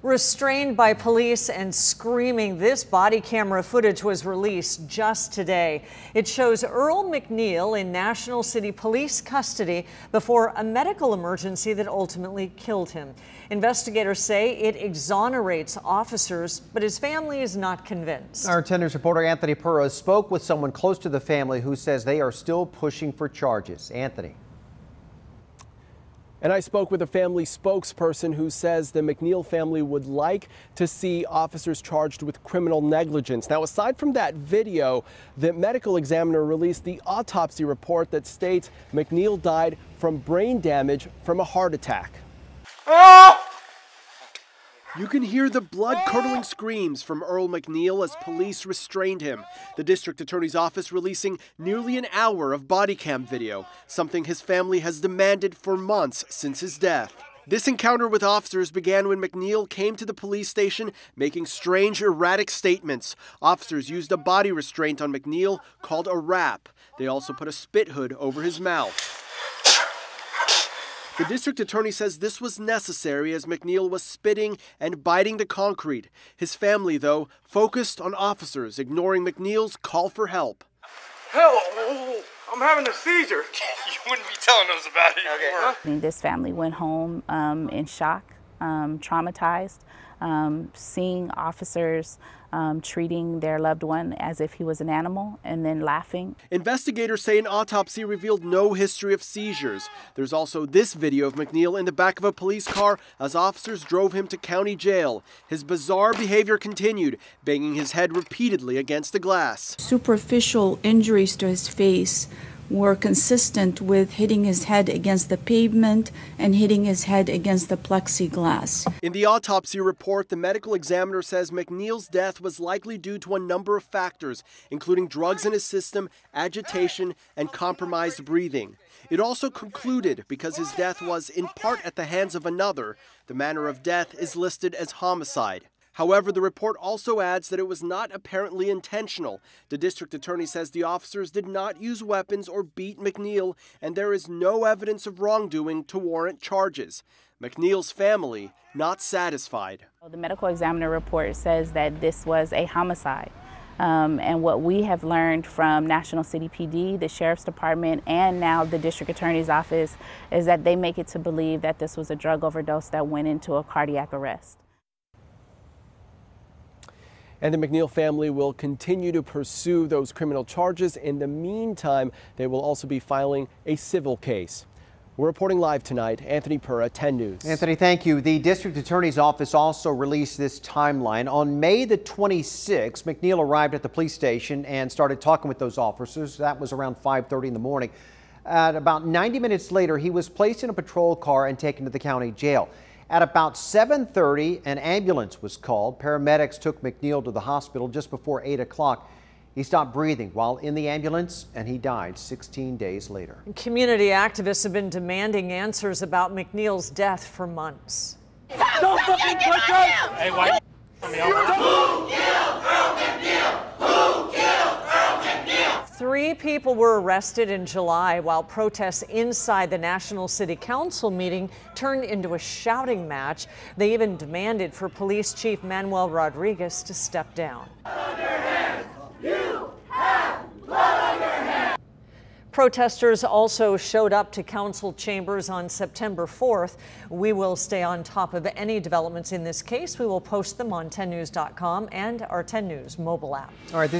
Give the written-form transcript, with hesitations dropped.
Restrained by police and screaming, this body camera footage was released just today. It shows Earl McNeil in National City Police custody before a medical emergency that ultimately killed him. Investigators say it exonerates officers, but his family is not convinced. Our 10 News reporter Anthony Purra spoke with someone close to the family who says they are still pushing for charges. Anthony. And I spoke with a family spokesperson who says the McNeil family would like to see officers charged with criminal negligence. Now, aside from that video, the medical examiner released the autopsy report that states McNeil died from brain damage from a heart attack. You can hear the blood-curdling screams from Earl McNeil as police restrained him. The district attorney's office releasing nearly an hour of body cam video, something his family has demanded for months since his death. This encounter with officers began when McNeil came to the police station making strange, erratic statements. Officers used a body restraint on McNeil called a wrap. They also put a spit hood over his mouth. The district attorney says this was necessary as McNeil was spitting and biting the concrete. His family, though, focused on officers ignoring McNeil's call for help. Help! I'm having a seizure. You wouldn't be telling us about it. Okay. Huh? This family went home in shock, traumatized, seeing officers treating their loved one as if he was an animal and then laughing. Investigators say an autopsy revealed no history of seizures. There's also this video of McNeil in the back of a police car as officers drove him to county jail. His bizarre behavior continued, banging his head repeatedly against the glass. Superficial injuries to his face were consistent with hitting his head against the pavement and hitting his head against the plexiglass. In the autopsy report, the medical examiner says McNeil's death was likely due to a number of factors, including drugs in his system, agitation, and compromised breathing. It also concluded because his death was in part at the hands of another, the manner of death is listed as homicide. However, the report also adds that it was not apparently intentional. The district attorney says the officers did not use weapons or beat McNeil, and there is no evidence of wrongdoing to warrant charges. McNeil's family not satisfied. The medical examiner report says that this was a homicide. And what we have learned from National City PD, the Sheriff's Department, and now the District Attorney's Office is that they make it to believe that this was a drug overdose that went into a cardiac arrest. And the McNeil family will continue to pursue those criminal charges. In the meantime, they will also be filing a civil case. We're reporting live tonight. Anthony Purra, 10 News. Anthony, thank you. The district attorney's office also released this timeline. On May the 26th, McNeil arrived at the police station and started talking with those officers. That was around 5:30 in the morning. At about 90 minutes later, he was placed in a patrol car and taken to the county jail. At about 7:30, an ambulance was called. Paramedics took McNeil to the hospital just before 8 o'clock. He stopped breathing while in the ambulance, and he died 16 days later. Community activists have been demanding answers about McNeil's death for months. Don't fucking push us! Hey, why? Who killed Earl McNeil? Who killed Earl McNeil? 3 people were arrested in July while protests inside the National City Council meeting turned into a shouting match. They even demanded for Police Chief Manuel Rodriguez to step down. On your hands. You have blood on your hands. Protesters also showed up to council chambers on September 4th. We will stay on top of any developments in this case. We will post them on 10news.com and our 10 News mobile app. All right, this